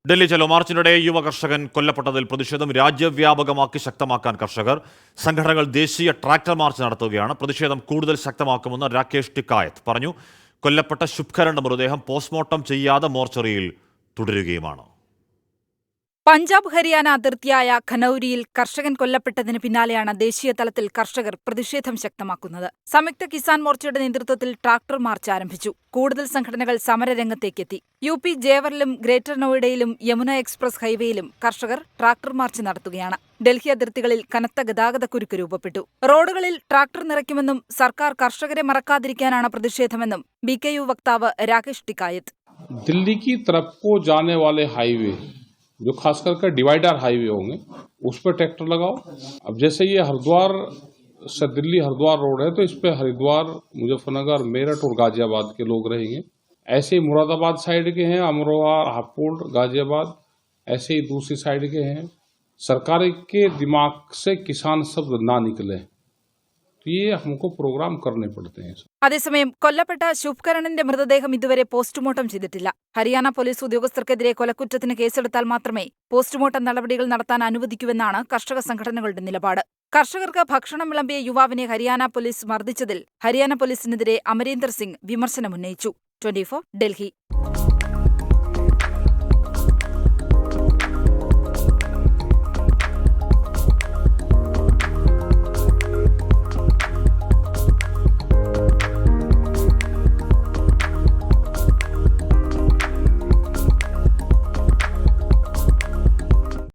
ഡൽഹി ചലോ മാർച്ചിനിടെ യുവ കർഷകൻ കൊല്ലപ്പെട്ടതിൽ പ്രതിഷേധം രാജ്യവ്യാപകമാക്കി ശക്തമാക്കാൻ കർഷകർ സംഘടനകൾ ദേശീയ ട്രാക്ടർ മാർച്ച് നടത്തുകയാണ്. പ്രതിഷേധം കൂടുതൽ ശക്തമാക്കുമെന്ന് രാകേഷ് ടിക്കായത്ത് പറഞ്ഞു. കൊല്ലപ്പെട്ട ശുഭ്കരന്റെ മൃതദേഹം പോസ്റ്റ്മോർട്ടം ചെയ്യാതെ മോർച്ചറിയിൽ തുടരുകയുമാണ്. പഞ്ചാബ് ഹരിയാന അതിർത്തിയായ ഖനൌരിയിൽ കർഷകൻ കൊല്ലപ്പെട്ടതിന് പിന്നാലെയാണ് ദേശീയ തലത്തിൽ കർഷകർ പ്രതിഷേധം ശക്തമാക്കുന്നത്. സംയുക്ത കിസാൻ മോർച്ചയുടെ നേതൃത്വത്തിൽ ട്രാക്ടർ മാർച്ച് ആരംഭിച്ചു. കൂടുതൽ സംഘടനകൾ സമരരംഗത്തേക്കെത്തി. UP ജേവറിലും ഗ്രേറ്റർ നോയിഡയിലും യമുന എക്സ്പ്രസ് ഹൈവേയിലും കർഷകർ ട്രാക്ടർ മാർച്ച് നടത്തുകയാണ്. ഡൽഹി അതിർത്തികളിൽ കനത്ത ഗതാഗതക്കുരുക്ക് രൂപപ്പെട്ടു. റോഡുകളിൽ ട്രാക്ടർ നിറയ്ക്കുമെന്നും സർക്കാർ കർഷകരെ മറക്കാതിരിക്കാനാണ് പ്രതിഷേധമെന്നും BKU വക്താവ് രാകേഷ് ടിക്കായത്ത്. दिल्ली की तरफ को जाने वाले हाईवे जो खास करके डिवाइडर हाईवे होंगे उस पर ट्रैक्टर लगाओ। अब जैसे ये हरिद्वार से दिल्ली हरिद्वार रोड है तो इस पे हरिद्वार, मुजफ्फरनगर, मेरठ और गाजियाबाद के लोग रहेंगे। ऐसे ही मुरादाबाद साइड के हैं, अमरोहा, हापुड़, गाजियाबाद, ऐसे ही दूसरी साइड के हैं। सरकार के दिमाग से किसान शब्द ना निकले, ये हमको प्रोग्राम करने पड़ते हैं. അതേസമയം കൊല്ലപ്പെട്ട ശുഭ്കരണിന്റെ മൃതദേഹം ഇതുവരെ പോസ്റ്റ്മോർട്ടം ചെയ്തിട്ടില്ല. ഹരിയാന പോലീസ് ഉദ്യോഗസ്ഥർക്കെതിരെ കൊലക്കുറ്റത്തിന് കേസെടുത്താൽ മാത്രമേ പോസ്റ്റ്മോർട്ടം നടപടികൾ നടത്താൻ അനുവദിക്കൂവെന്നാണ് കർഷക സംഘടനകളുടെ നിലപാട്. കർഷകർക്ക് ഭക്ഷണം വിളമ്പിയ യുവാവിനെ ഹരിയാന പോലീസ് മർദ്ദിച്ചതിൽ ഹരിയാന പോലീസിനെതിരെ അമരീന്ദർ സിംഗ് വിമർശനമുന്നയിച്ചു. 24 ഡൽഹി.